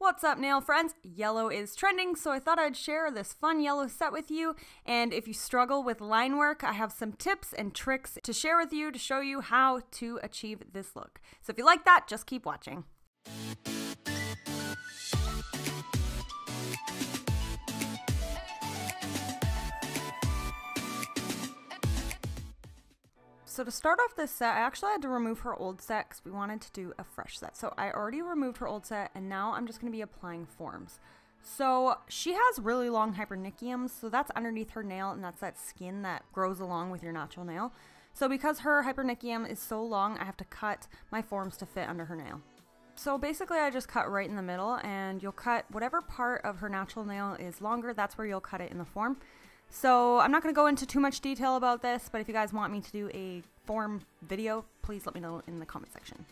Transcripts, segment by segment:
What's up, nail friends? Yellow is trending, so I thought I'd share this fun yellow set with you. And if you struggle with line work, I have some tips and tricks to share with you to show you how to achieve this look. So if you like that, just keep watching. So to start off this set, I actually had to remove her old set because we wanted to do a fresh set. So I already removed her old set, and now I'm just going to be applying forms. So she has really long hypernychiums, so that's underneath her nail, and that's that skin that grows along with your natural nail. So because her hypernychium is so long, I have to cut my forms to fit under her nail. So basically I just cut right in the middle, and you'll cut whatever part of her natural nail is longer, that's where you'll cut it in the form. So I'm not going to go into too much detail about this, but if you guys want me to do a form video, please let me know in the comment section.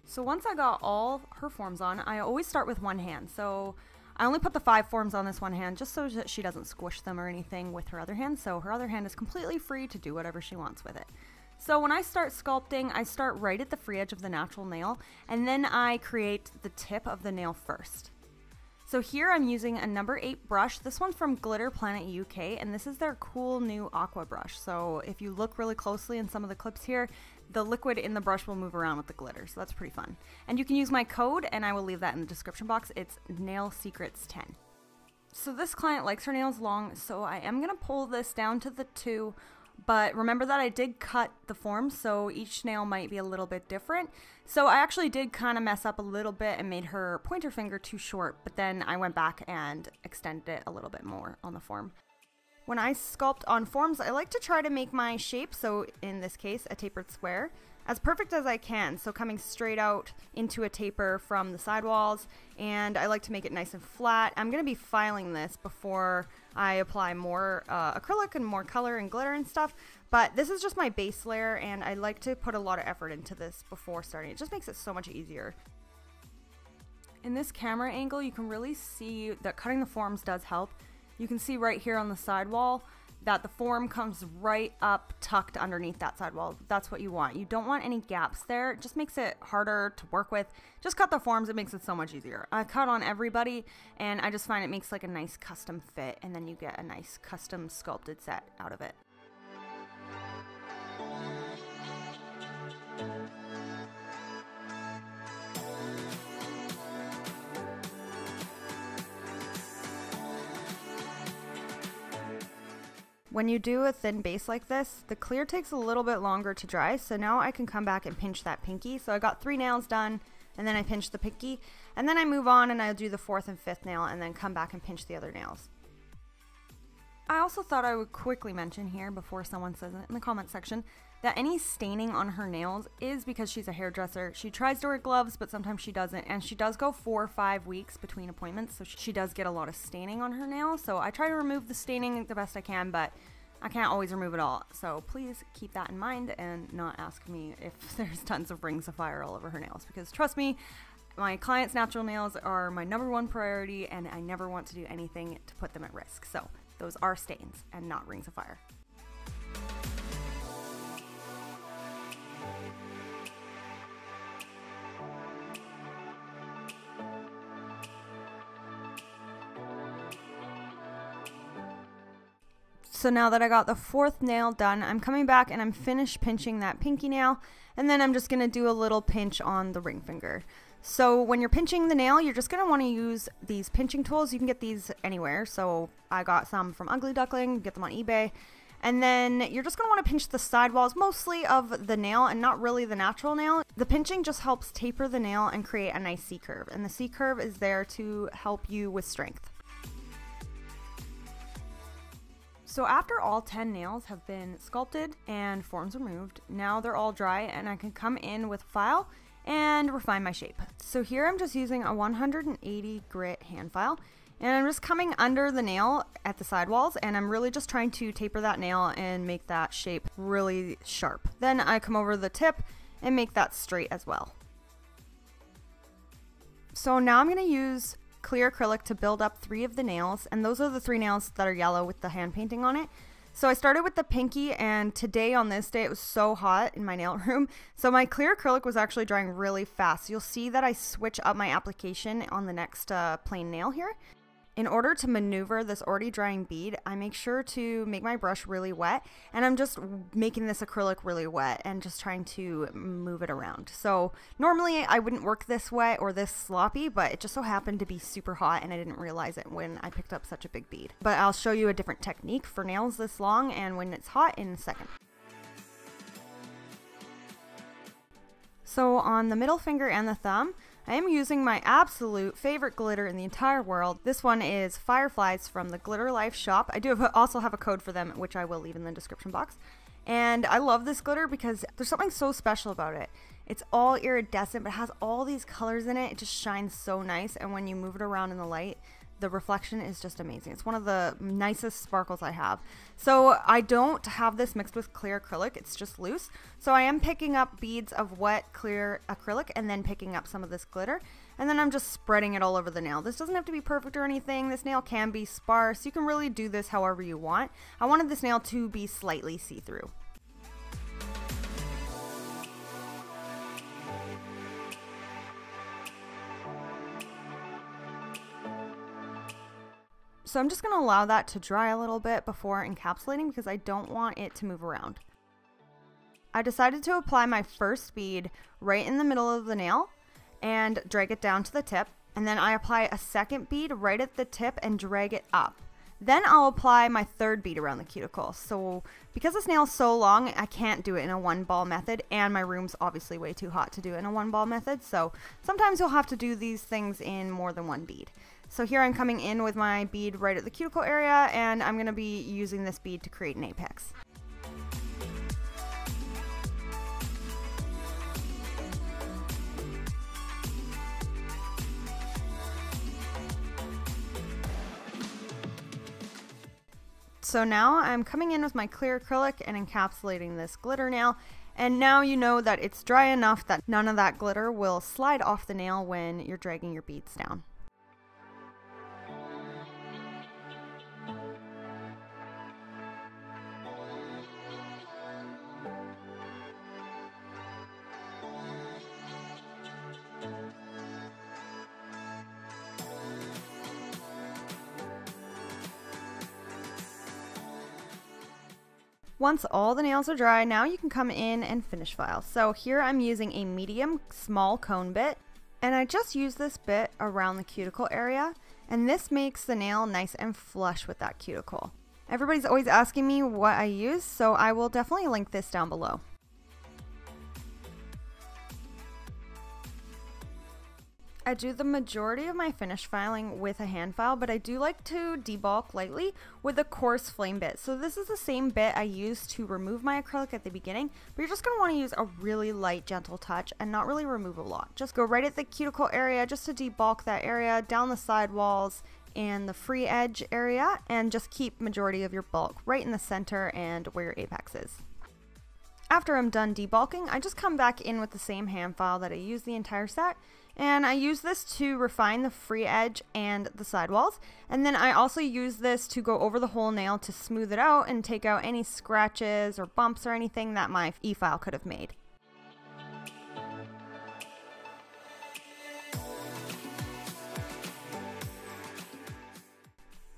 So once I got all her forms on, I always start with one hand. So I only put the 5 forms on this one hand just so that she doesn't squish them or anything with her other hand. So her other hand is completely free to do whatever she wants with it. So when I start sculpting, I start right at the free edge of the natural nail, and then I create the tip of the nail first. So here I'm using a number 8 brush. This one's from Glitter Planet UK, and this is their cool new aqua brush. So if you look really closely in some of the clips here, the liquid in the brush will move around with the glitter, so that's pretty fun. And you can use my code, and I will leave that in the description box. It's NailSecrets10. So this client likes her nails long, so I am going to pull this down to the 2. But remember that I did cut the forms, so each nail might be a little bit different. So I actually did kind of mess up a little bit and made her pointer finger too short, but then I went back and extended it a little bit more on the form. When I sculpt on forms, I like to try to make my shape, so in this case, a tapered square, as perfect as I can. So coming straight out into a taper from the sidewalls, and I like to make it nice and flat. I'm going to be filing this before I apply more acrylic and more color and glitter and stuff, but this is just my base layer, and I like to put a lot of effort into this before starting. It just makes it so much easier. In this camera angle, you can really see that cutting the forms does help. You can see right here on the sidewall that the form comes right up tucked underneath that sidewall. That's what you want. You don't want any gaps there. It just makes it harder to work with. Just cut the forms, it makes it so much easier. I cut on everybody, and I just find it makes like a nice custom fit, and then you get a nice custom sculpted set out of it. When you do a thin base like this, the clear takes a little bit longer to dry, so now I can come back and pinch that pinky. So I got 3 nails done, and then I pinch the pinky, and then I move on and I'll do the 4th and 5th nail, and then come back and pinch the other nails. I also thought I would quickly mention here, before someone says it in the comment section, that any staining on her nails is because she's a hairdresser. She tries to wear gloves, but sometimes she doesn't, and she does go 4 or 5 weeks between appointments, so she does get a lot of staining on her nails. So I try to remove the staining the best I can, but I can't always remove it all. So please keep that in mind and not ask me if there's tons of rings of fire all over her nails, because trust me, my clients' natural nails are my #1 priority, and I never want to do anything to put them at risk. So those are stains and not rings of fire. So now that I got the 4th nail done, I'm coming back and I'm finished pinching that pinky nail, and then I'm just going to do a little pinch on the ring finger. So when you're pinching the nail, you're just going to want to use these pinching tools. You can get these anywhere. So I got some from Ugly Duckling, get them on eBay. And then you're just going to want to pinch the sidewalls mostly of the nail and not really the natural nail. The pinching just helps taper the nail and create a nice C-curve. And the C-curve is there to help you with strength. So after all 10 nails have been sculpted and forms removed, now they're all dry, and I can come in with a file and refine my shape. So here I'm just using a 180 grit hand file, and I'm just coming under the nail at the sidewalls, and I'm really just trying to taper that nail and make that shape really sharp. Then I come over the tip and make that straight as well. So now I'm going to use clear acrylic to build up 3 of the nails, and those are the 3 nails that are yellow with the hand painting on it. So I started with the pinky, and today on this day it was so hot in my nail room, so my clear acrylic was actually drying really fast. You'll see that I switch up my application on the next plain nail here. In order to maneuver this already drying bead, I make sure to make my brush really wet, and I'm just making this acrylic really wet and just trying to move it around. So normally I wouldn't work this wet or this sloppy, but it just so happened to be super hot and I didn't realize it when I picked up such a big bead. But I'll show you a different technique for nails this long and when it's hot in a second. So on the middle finger and the thumb, I am using my absolute favorite glitter in the entire world. This one is Fireflies from the Glitter Life shop. I do also have a code for them, which I will leave in the description box. And I love this glitter because there's something so special about it. It's all iridescent, but it has all these colors in it. It just shines so nice, and when you move it around in the light, the reflection is just amazing. It's one of the nicest sparkles I have. So I don't have this mixed with clear acrylic, it's just loose. So I am picking up beads of wet clear acrylic and then picking up some of this glitter. And then I'm just spreading it all over the nail. This doesn't have to be perfect or anything. This nail can be sparse. You can really do this however you want. I wanted this nail to be slightly see-through. So I'm just going to allow that to dry a little bit before encapsulating because I don't want it to move around. I decided to apply my first bead right in the middle of the nail and drag it down to the tip. And then I apply a second bead right at the tip and drag it up. Then I'll apply my third bead around the cuticle. So because this nail is so long, I can't do it in a one ball method, and my room's obviously way too hot to do it in a one ball method. So sometimes you'll have to do these things in more than one bead. So here I'm coming in with my bead right at the cuticle area, and I'm going to be using this bead to create an apex. So now I'm coming in with my clear acrylic and encapsulating this glitter nail. And now you know that it's dry enough that none of that glitter will slide off the nail when you're dragging your beads down. Once all the nails are dry, now you can come in and finish file. So here I'm using a medium small cone bit, and I just use this bit around the cuticle area, and this makes the nail nice and flush with that cuticle. Everybody's always asking me what I use, so I will definitely link this down below. I do the majority of my finish filing with a hand file, but I do like to debulk lightly with a coarse flame bit. So this is the same bit I use to remove my acrylic at the beginning, but you're just going to want to use a really light, gentle touch and not really remove a lot. Just go right at the cuticle area just to debulk that area, down the sidewalls and the free edge area, and just keep majority of your bulk right in the center and where your apex is. After I'm done debulking, I just come back in with the same hand file that I used the entire set, and I use this to refine the free edge and the sidewalls, and then I also use this to go over the whole nail to smooth it out and take out any scratches or bumps or anything that my e-file could have made.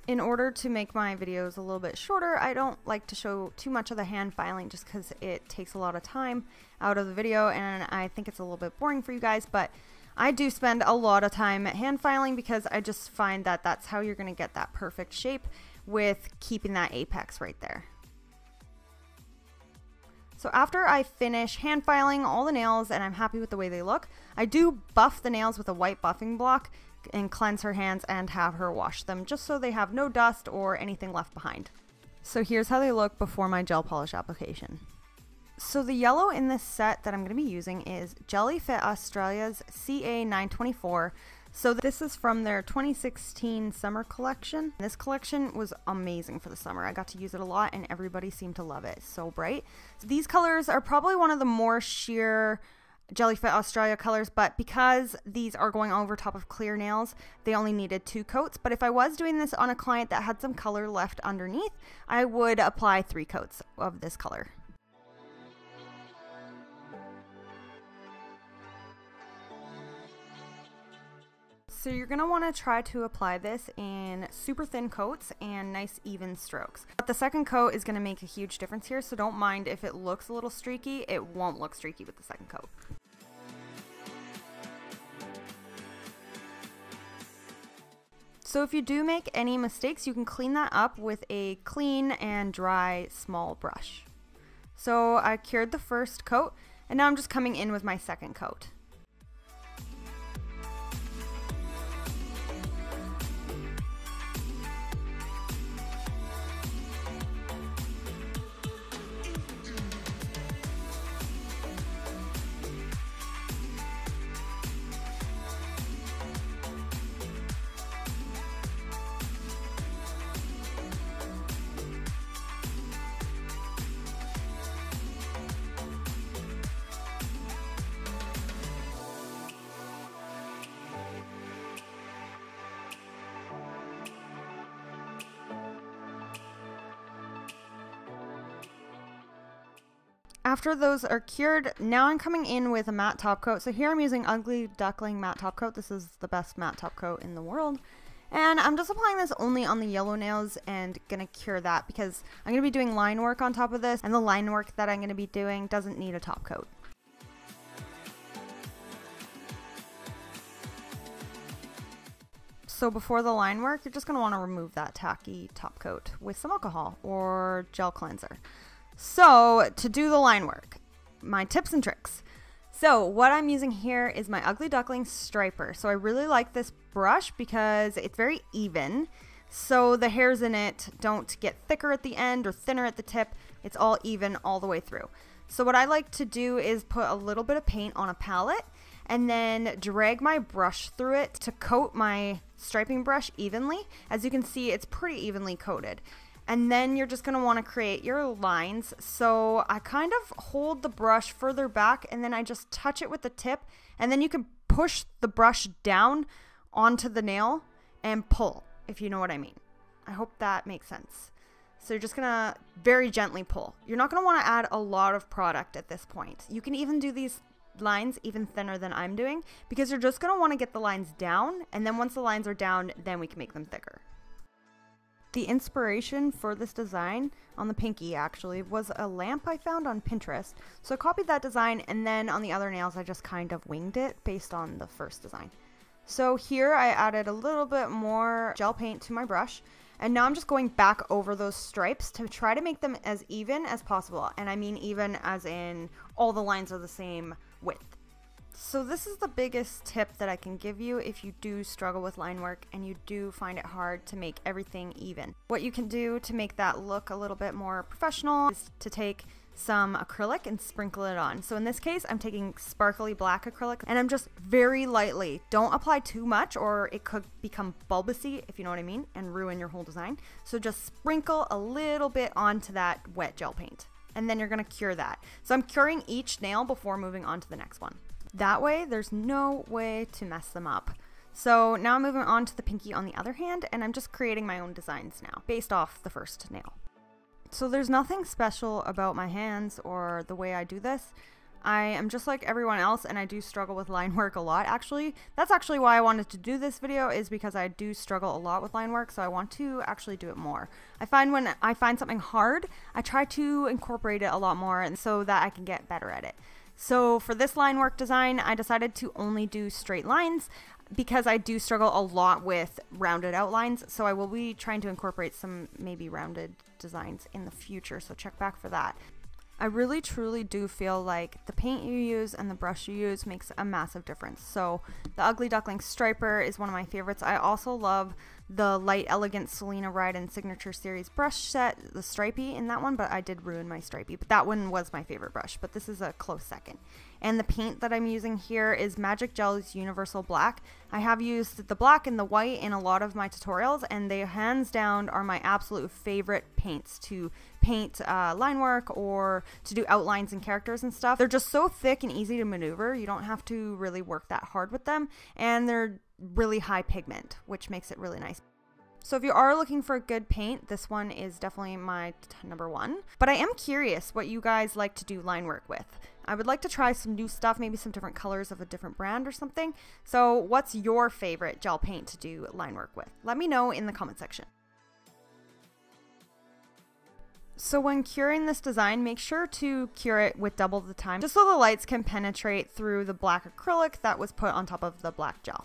In order to make my videos a little bit shorter, I don't like to show too much of the hand filing just because it takes a lot of time out of the video and I think it's a little bit boring for you guys, but I do spend a lot of time hand filing because I just find that that's how you're going to get that perfect shape with keeping that apex right there. So after I finish hand filing all the nails and I'm happy with the way they look, I do buff the nails with a white buffing block and cleanse her hands and have her wash them just so they have no dust or anything left behind. So here's how they look before my gel polish application. So the yellow in this set that I'm going to be using is Jellyfit Australia's CA924. So this is from their 2016 summer collection. This collection was amazing for the summer. I got to use it a lot and everybody seemed to love it. It's so bright. So these colors are probably one of the more sheer Jellyfit Australia colors, but because these are going over top of clear nails, they only needed 2 coats. But if I was doing this on a client that had some color left underneath, I would apply 3 coats of this color. So you're going to want to try to apply this in super thin coats and nice even strokes. But the second coat is going to make a huge difference here, so don't mind if it looks a little streaky. It won't look streaky with the second coat. So if you do make any mistakes, you can clean that up with a clean and dry small brush. So I cured the first coat, and now I'm just coming in with my second coat. After those are cured, now I'm coming in with a matte top coat. So here I'm using Ugly Duckling matte top coat. This is the best matte top coat in the world. And I'm just applying this only on the yellow nails and gonna cure that because I'm gonna be doing line work on top of this, and the line work that I'm gonna be doing doesn't need a top coat. So before the line work, you're just gonna wanna remove that tacky top coat with some alcohol or gel cleanser. So to do the line work, my tips and tricks. So what I'm using here is my Ugly Duckling striper. So I really like this brush because it's very even. So the hairs in it don't get thicker at the end or thinner at the tip. It's all even all the way through. So what I like to do is put a little bit of paint on a palette and then drag my brush through it to coat my striping brush evenly. As you can see, it's pretty evenly coated. And then you're just gonna wanna create your lines. So I kind of hold the brush further back and then I just touch it with the tip, and then you can push the brush down onto the nail and pull, if you know what I mean. I hope that makes sense. So you're just gonna very gently pull. You're not gonna wanna add a lot of product at this point. You can even do these lines even thinner than I'm doing because you're just gonna wanna get the lines down, and then once the lines are down, then we can make them thicker. The inspiration for this design on the pinky actually was a lamp I found on Pinterest. So I copied that design, and then on the other nails I just kind of winged it based on the first design. So here I added a little bit more gel paint to my brush, and now I'm just going back over those stripes to try to make them as even as possible. And I mean even as in all the lines are the same width. So this is the biggest tip that I can give you if you do struggle with line work and you do find it hard to make everything even. What you can do to make that look a little bit more professional is to take some acrylic and sprinkle it on. So in this case, I'm taking sparkly black acrylic and I'm just very lightly, don't apply too much or it could become bulbousy, if you know what I mean, and ruin your whole design. So just sprinkle a little bit onto that wet gel paint, and then you're gonna cure that. So I'm curing each nail before moving on to the next one. That way, there's no way to mess them up. So now I'm moving on to the pinky on the other hand, and I'm just creating my own designs now, based off the first nail. So there's nothing special about my hands or the way I do this. I am just like everyone else, and I do struggle with line work a lot, actually. That's actually why I wanted to do this video, is because I do struggle a lot with line work, so I want to actually do it more. I find when I find something hard, I try to incorporate it a lot more, and so that I can get better at it. So for this line work design, I decided to only do straight lines because I do struggle a lot with rounded outlines. So I will be trying to incorporate some maybe rounded designs in the future. So check back for that. I really truly do feel like the paint you use and the brush you use makes a massive difference. So the Ugly Duckling striper is one of my favorites. I also love the Light Elegant Selena Ride Signature Series brush set, the stripey in that one, but I did ruin my stripey. But that one was my favorite brush, but this is a close second. And the paint that I'm using here is Magic Gel's Universal Black. I have used the black and the white in a lot of my tutorials, and they hands down are my absolute favorite paints to paint line work or to do outlines and characters and stuff. They're just so thick and easy to maneuver. You don't have to really work that hard with them, and they're really high pigment, which makes it really nice. So if you are looking for a good paint, this one is definitely my number one. But I am curious what you guys like to do line work with. I would like to try some new stuff, maybe some different colors of a different brand or something. So what's your favorite gel paint to do line work with? Let me know in the comment section. So when curing this design, make sure to cure it with double the time, just so the lights can penetrate through the black acrylic that was put on top of the black gel.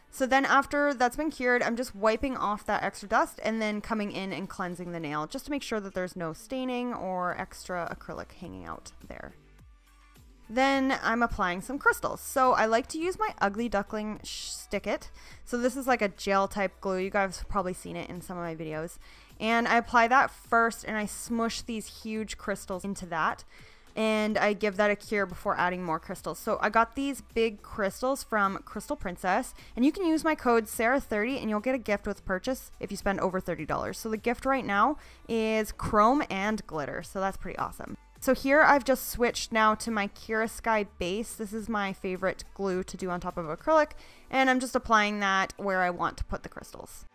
So then after that's been cured, I'm just wiping off that extra dust and then coming in and cleansing the nail just to make sure that there's no staining or extra acrylic hanging out there. Then I'm applying some crystals. So I like to use my Ugly Duckling Stick It. So this is like a gel type glue. You guys have probably seen it in some of my videos. And I apply that first and I smush these huge crystals into that. And I give that a cure before adding more crystals. So I got these big crystals from Crystal Princess, and you can use my code Sarah30 and you'll get a gift with purchase if you spend over $30. So the gift right now is chrome and glitter, so that's pretty awesome. So here I've just switched now to my Kira Sky base. This is my favorite glue to do on top of acrylic, and I'm just applying that where I want to put the crystals.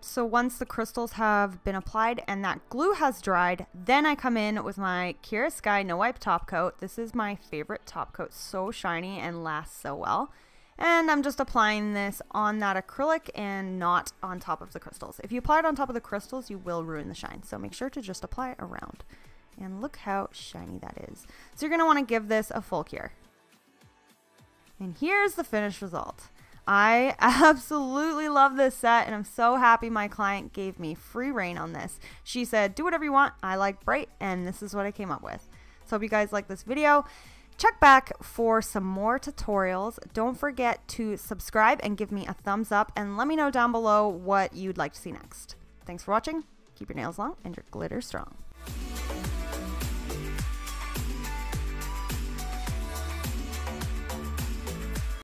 So once the crystals have been applied and that glue has dried, then I come in with my Kira Sky No Wipe top coat. This is my favorite top coat, so shiny and lasts so well. And I'm just applying this on that acrylic and not on top of the crystals. If you apply it on top of the crystals, you will ruin the shine. So make sure to just apply it around. And look how shiny that is. So you're gonna wanna give this a full cure. And here's the finished result. I absolutely love this set, and I'm so happy my client gave me free reign on this. She said, do whatever you want. I like bright, and this is what I came up with. So hope you guys like this video. Check back for some more tutorials. Don't forget to subscribe and give me a thumbs up, and let me know down below what you'd like to see next. Thanks for watching. Keep your nails long and your glitter strong.